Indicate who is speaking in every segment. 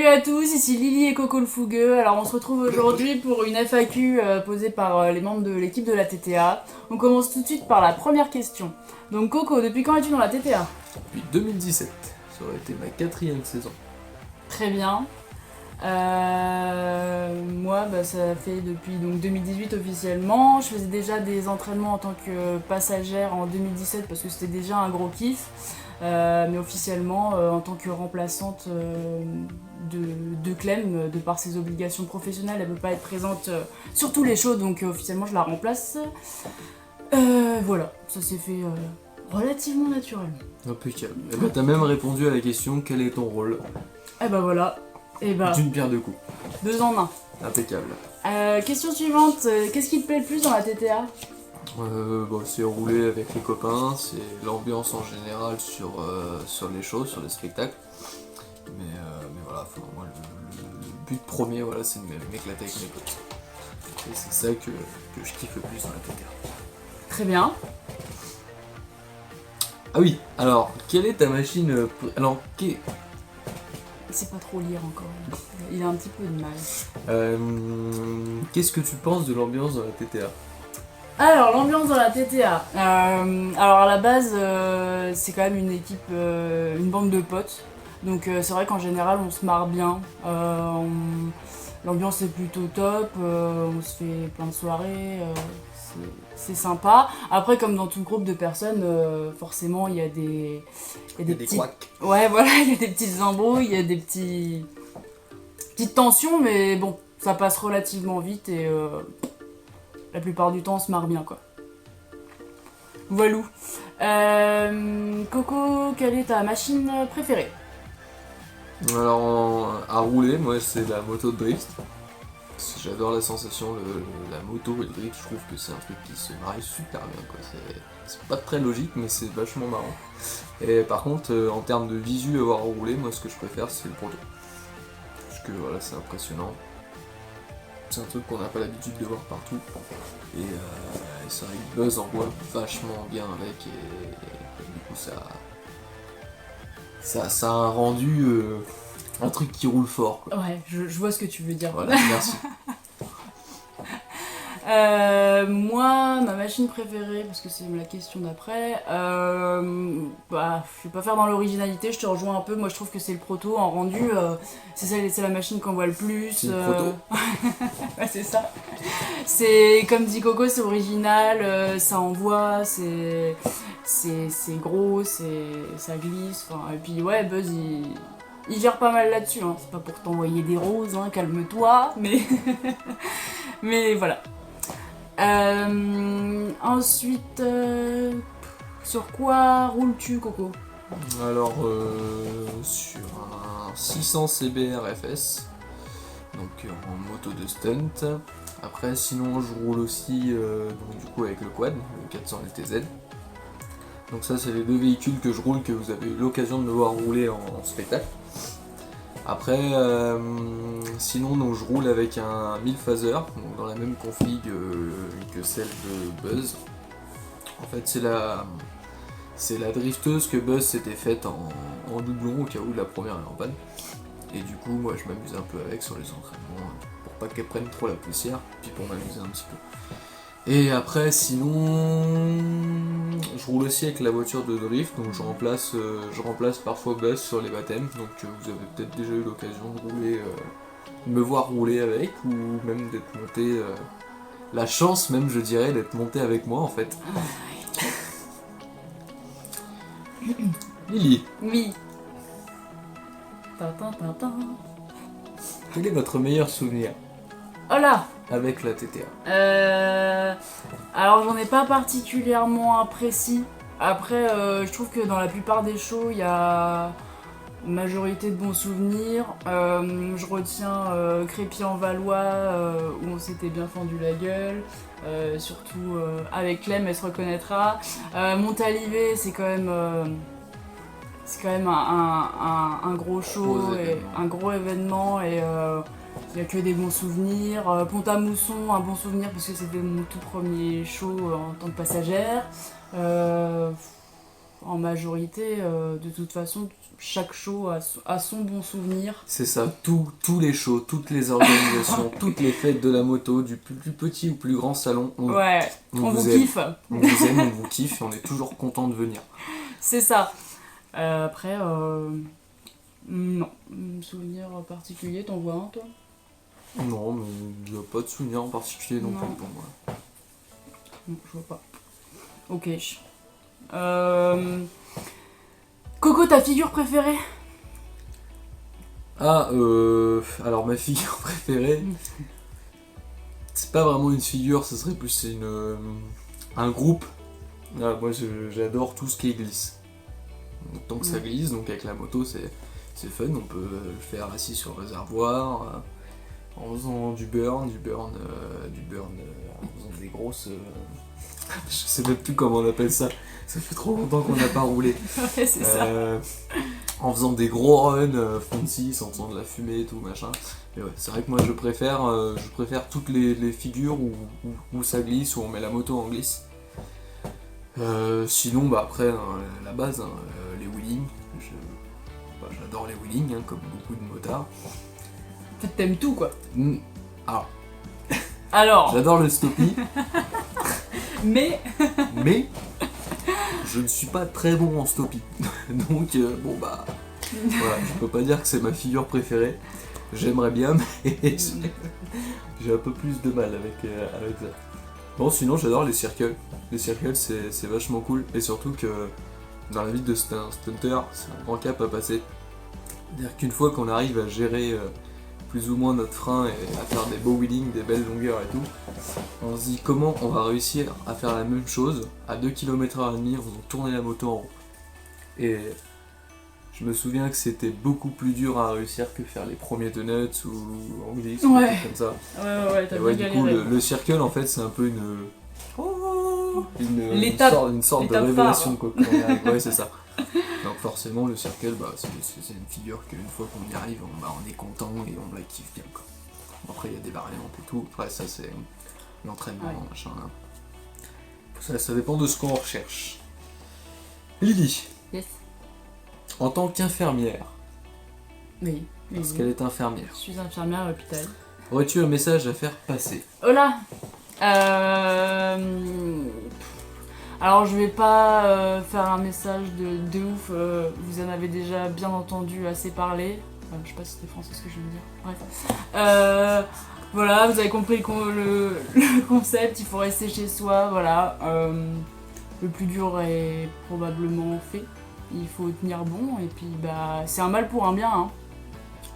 Speaker 1: Salut à tous, ici Lily et Coco le Fougueux. Alors on se retrouve aujourd'hui pour une FAQ posée par les membres de l'équipe de la TTA. On commence tout de suite par la première question. Donc Coco, depuis quand es-tu dans la TTA?
Speaker 2: Depuis 2017, ça aurait été ma 4e saison.
Speaker 1: Très bien. Moi, ça fait depuis donc 2018 officiellement. Je faisais déjà des entraînements en tant que passagère en 2017 parce que c'était déjà un gros kiff. Mais officiellement, en tant que remplaçante de Clem, de par ses obligations professionnelles, elle ne peut pas être présente sur tous les shows, donc officiellement je la remplace. Voilà, ça s'est fait relativement naturellement.
Speaker 2: Impeccable. Et bah t'as même répondu à la question quel est ton rôle?
Speaker 1: Et bah voilà, et bah
Speaker 2: D'une pierre deux coups.
Speaker 1: 2 en 1.
Speaker 2: Impeccable.
Speaker 1: Question suivante, qu'est-ce qui te plaît le plus dans la TTA?
Speaker 2: C'est rouler avec les copains, c'est l'ambiance en général sur les shows, sur les spectacles. Mais voilà, moi le but premier, voilà, c'est de m'éclater avec mes potes. Et c'est ça que je kiffe le plus dans la TTA.
Speaker 1: Très bien.
Speaker 2: Ah oui, alors, quelle est ta machine... Alors,
Speaker 1: C'est pas trop lire encore. Il a un petit peu de mal.
Speaker 2: qu'est-ce que tu penses de l'ambiance dans la TTA?
Speaker 1: Alors, l'ambiance dans la TTA. Alors, à la base, c'est quand même une équipe, une bande de potes. Donc, c'est vrai qu'en général, on se marre bien. L'ambiance est plutôt top. On se fait plein de soirées. C'est sympa. Après, comme dans tout groupe de personnes, forcément, il y a des petits...
Speaker 2: couacs.
Speaker 1: Ouais, voilà, il y a des petites embrouilles, il y a des petites tensions, mais bon, ça passe relativement vite et la plupart du temps, on se marre bien, quoi. Voilou. Coco, quelle est ta machine préférée?
Speaker 2: Alors, à rouler, moi, c'est la moto de drift. J'adore la sensation, la moto et le drift, je trouve que c'est un truc qui se marie super bien, quoi. C'est pas très logique, mais c'est vachement marrant. Et par contre, en termes de visu à voir rouler, moi, ce que je préfère, c'est le proto. Parce que voilà, c'est impressionnant. C'est un truc qu'on n'a pas l'habitude de voir partout. Et c'est vrai que Buzz en voit vachement bien avec, et du coup, ça a un rendu... un truc qui roule fort, quoi.
Speaker 1: Ouais, je vois ce que tu veux dire.
Speaker 2: Voilà, merci.
Speaker 1: Moi, ma machine préférée, parce que c'est la question d'après, je vais pas faire dans l'originalité, je te rejoins un peu. Moi, je trouve que c'est le proto en rendu, c'est la machine qu'on voit le plus.
Speaker 2: C'est le proto.
Speaker 1: Ouais, c'est ça. C'est comme dit Coco, c'est original, ça envoie, c'est gros, ça glisse. Et puis ouais, Buzz il gère pas mal là-dessus. Hein. C'est pas pour t'envoyer des roses, hein, calme-toi, mais mais voilà. Ensuite, sur quoi roules-tu, Coco?
Speaker 2: Alors, sur un 600 CBR FS, donc en moto de stunt. Après, sinon, je roule aussi donc, du coup avec le quad, le 400 LTZ. Donc ça, c'est les deux véhicules que je roule, que vous avez eu l'occasion de me voir rouler en spectacle. Après, sinon, donc, je roule avec un 1000 phaser, donc dans la même config que celle de Buzz. En fait, c'est la drifteuse que Buzz s'était faite en doublon au cas où la première est en panne. Et du coup, moi, je m'amuse un peu avec sur les entraînements pour pas qu'elle prenne trop la poussière, puis pour m'amuser un petit peu. Et après, sinon, je roule aussi avec la voiture de drift, donc je remplace parfois Buzz sur les baptêmes, donc vous avez peut-être déjà eu l'occasion de rouler, de me voir rouler avec, ou même d'être monté, la chance même, je dirais, d'être monté avec moi en fait. Lily,
Speaker 1: Oui. Tintin, tintin.
Speaker 2: quel est votre meilleur souvenir
Speaker 1: Oh là!
Speaker 2: avec la TTA?
Speaker 1: Alors j'en ai pas particulièrement un précis. Après, je trouve que dans la plupart des shows, il y a une majorité de bons souvenirs. Je retiens Crépy en Valois, où on s'était bien fendu la gueule. Surtout avec Clem, elle se reconnaîtra. Montalivet, c'est quand même un gros show, un gros événement, et il n'y a que des bons souvenirs. Pont-à-Mousson, un bon souvenir parce que c'était mon tout premier show en tant que passagère. En majorité, de toute façon, chaque show a son bon souvenir.
Speaker 2: C'est ça, tous les shows, toutes les organisations, toutes les fêtes de la moto, du plus petit au plus grand salon, on
Speaker 1: vous
Speaker 2: aime.
Speaker 1: kiffe.
Speaker 2: On vous aime, on vous kiffe et on est toujours content de venir.
Speaker 1: C'est ça. Après, non. Souvenir particulier, t'en vois un toi?
Speaker 2: Non, mais il n'y a pas de souvenir en particulier non plus pour moi.
Speaker 1: Non, je vois pas. Ok. Coco, ta figure préférée?
Speaker 2: Alors ma figure préférée, c'est pas vraiment une figure, ce serait plus un groupe. Ah, moi j'adore tout ce qui glisse. Donc, tant que ça glisse, donc avec la moto c'est fun, on peut le faire assis sur le réservoir, en faisant du burn, en faisant des grosses... je sais même plus comment on appelle ça, ça fait trop longtemps qu'on n'a pas roulé.
Speaker 1: Ouais, c'est ça.
Speaker 2: En faisant des gros runs fancy, sentant de la fumée et tout machin. Mais ouais, c'est vrai que moi je préfère toutes les figures où ça glisse, où on met la moto en glisse. Sinon, bah après, la base, les wheelings. J'adore les wheelings, comme beaucoup de motards.
Speaker 1: En fait, t'aimes tout quoi.
Speaker 2: Alors, j'adore le stoppie,
Speaker 1: mais
Speaker 2: je ne suis pas très bon en stoppie. Donc, voilà, je peux pas dire que c'est ma figure préférée. J'aimerais bien, mais j'ai un peu plus de mal avec ça. Bon, sinon, j'adore les circles. Les circles, c'est vachement cool. Et surtout que dans la vie de stunter, c'est un grand cap à passer. C'est-à-dire qu'une fois qu'on arrive à gérer plus ou moins notre frein et à faire des beaux wheelings, des belles longueurs et tout, on se dit comment on va réussir à faire la même chose à 2 km/h en faisant tourner la moto en rond. Et je me souviens que c'était beaucoup plus dur à réussir que faire les premiers donuts ou en glisse ou des trucs comme ça.
Speaker 1: Ouais, t'as bien
Speaker 2: du coup,
Speaker 1: galéré.
Speaker 2: le circle en fait c'est un peu une sorte de révélation quoi, quand on y arrive. Ouais, c'est ça. Donc forcément le circle, c'est une figure qu'une fois qu'on y arrive, on est content et on la kiffe bien quoi. Après il y a des variantes et tout, après ça c'est l'entraînement, machin. Ça dépend de ce qu'on recherche. Lily.
Speaker 1: Yes.
Speaker 2: En tant qu'infirmière,
Speaker 1: Oui.
Speaker 2: parce qu'elle est infirmière,
Speaker 1: je suis infirmière à l'hôpital.
Speaker 2: aurais-tu un message à faire passer?
Speaker 1: Oh là Alors je vais pas faire un message de ouf, vous en avez déjà bien entendu assez parler. Je sais pas si c'était français ce que je viens de dire. Bref. Voilà, vous avez compris le concept, il faut rester chez soi, voilà. Le plus dur est probablement fait. Il faut tenir bon et puis c'est un mal pour un bien. Hein.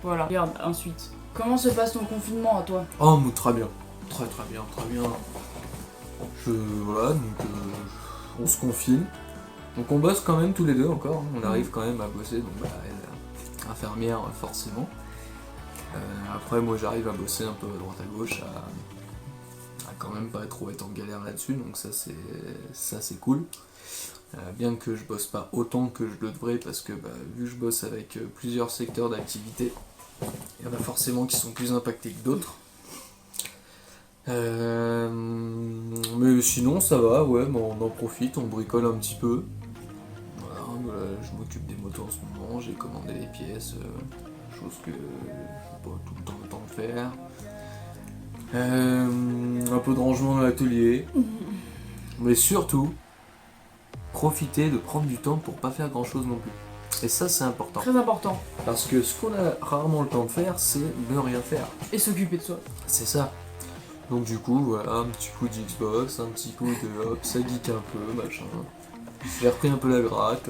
Speaker 1: Voilà. Regarde, ensuite. Comment se passe ton confinement à toi?
Speaker 2: Oh, très bien. Très bien. Voilà, donc on se confine. Donc on bosse quand même tous les deux encore. On arrive quand même à bosser, donc elle, infirmière forcément. Après moi j'arrive à bosser un peu à droite à gauche, à quand même pas trop être en galère là-dessus, donc ça c'est cool. Bien que je bosse pas autant que je le devrais parce que vu que je bosse avec plusieurs secteurs d'activité, il y en a forcément qui sont plus impactés que d'autres. Mais sinon ça va, ouais, on en profite, on bricole un petit peu. Voilà, je m'occupe des motos en ce moment, j'ai commandé les pièces, chose que j'ai pas tout le temps de faire. Un peu de rangement dans l'atelier. Mais surtout, profiter de prendre du temps pour pas faire grand chose non plus. Et ça c'est important.
Speaker 1: Très important.
Speaker 2: Parce que ce qu'on a rarement le temps de faire, c'est ne rien faire.
Speaker 1: Et s'occuper de soi.
Speaker 2: C'est ça. Donc du coup, voilà, un petit coup de Xbox, un petit coup de hop, ça geek un peu, machin. J'ai repris un peu la gratte.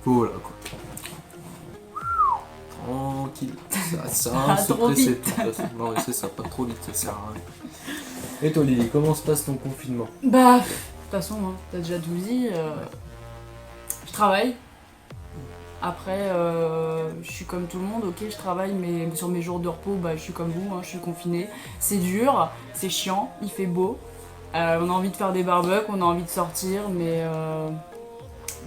Speaker 2: Voilà quoi. Tranquille. Ça se
Speaker 1: trop
Speaker 2: presser de
Speaker 1: vite.
Speaker 2: toute façon. Non, mais c'est ça, pas trop vite, ça sert à rien. Et toi Lily, comment se passe ton confinement?
Speaker 1: De toute façon, hein, t'as déjà tout dit. Je travaille. Après, je suis comme tout le monde, ok, je travaille, mais sur mes jours de repos, je suis comme vous, hein, je suis confinée. C'est dur, c'est chiant, il fait beau. On a envie de faire des barbecues, on a envie de sortir, mais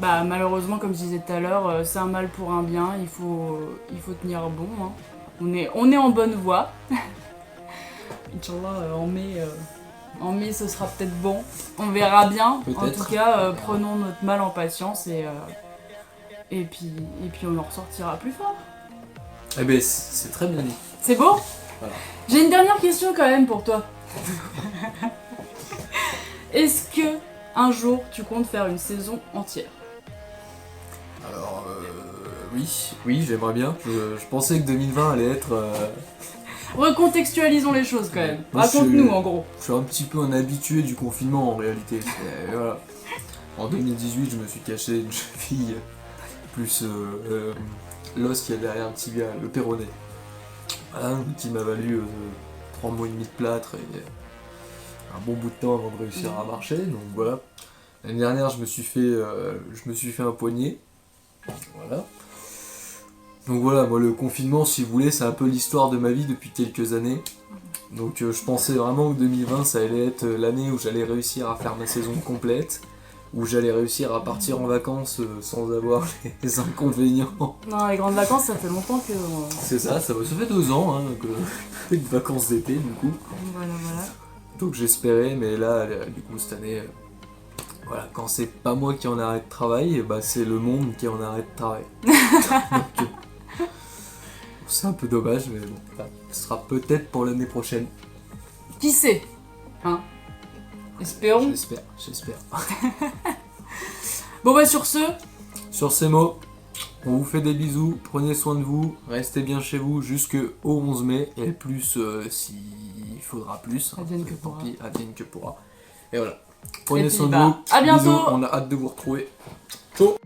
Speaker 1: malheureusement, comme je disais tout à l'heure, c'est un mal pour un bien, il faut tenir bon. Hein. On est en bonne voie. Inch'Allah, en mai, En mai, ce sera peut-être bon. On verra bien. En
Speaker 2: Peut-être.
Speaker 1: tout cas, prenons notre mal en patience et puis on en ressortira plus fort.
Speaker 2: Eh ben, c'est très bien dit.
Speaker 1: C'est beau?
Speaker 2: Voilà.
Speaker 1: J'ai une dernière question quand même pour toi. Est-ce que un jour tu comptes faire une saison entière?
Speaker 2: Alors, oui, j'aimerais bien. Je pensais que 2020 allait être.
Speaker 1: Recontextualisons les choses quand même.
Speaker 2: Moi,
Speaker 1: Raconte-nous en gros.
Speaker 2: Je suis un petit peu un habitué du confinement en réalité. Voilà. En 2018, je me suis caché une cheville plus l'os qu'il y a derrière le tibia, le péroné. Voilà, qui m'a valu 3 mois et demi de plâtre et un bon bout de temps avant de réussir à marcher. Donc voilà. L'année dernière, je me suis fait un poignet. Voilà. Donc voilà, moi le confinement, si vous voulez, c'est un peu l'histoire de ma vie depuis quelques années. Donc je pensais vraiment que 2020, ça allait être l'année où j'allais réussir à faire ma saison complète, où j'allais réussir à partir en vacances sans avoir les inconvénients.
Speaker 1: Non, les grandes vacances, ça fait longtemps que.
Speaker 2: C'est ça fait 2 ans hein, que j'ai de vacances d'été du coup.
Speaker 1: Voilà.
Speaker 2: Donc j'espérais, mais là, du coup, cette année, voilà, quand c'est pas moi qui en arrête de travail, bah, c'est le monde qui en arrête de travail. Donc, c'est un peu dommage, mais bon, enfin, ce sera peut-être pour l'année prochaine.
Speaker 1: Qui sait? Hein? Espérons.
Speaker 2: J'espère.
Speaker 1: Bon bah sur ce,
Speaker 2: Sur ces mots, on vous fait des bisous, prenez soin de vous, restez bien chez vous jusqu'au 11 mai, et plus s'il faudra plus.
Speaker 1: Advienne que pourra.
Speaker 2: Tant pis, advienne que pourra. Et voilà. Prenez
Speaker 1: puis,
Speaker 2: soin de
Speaker 1: bah,
Speaker 2: vous.
Speaker 1: à bientôt.
Speaker 2: Bisous, on a hâte de vous retrouver. Ciao.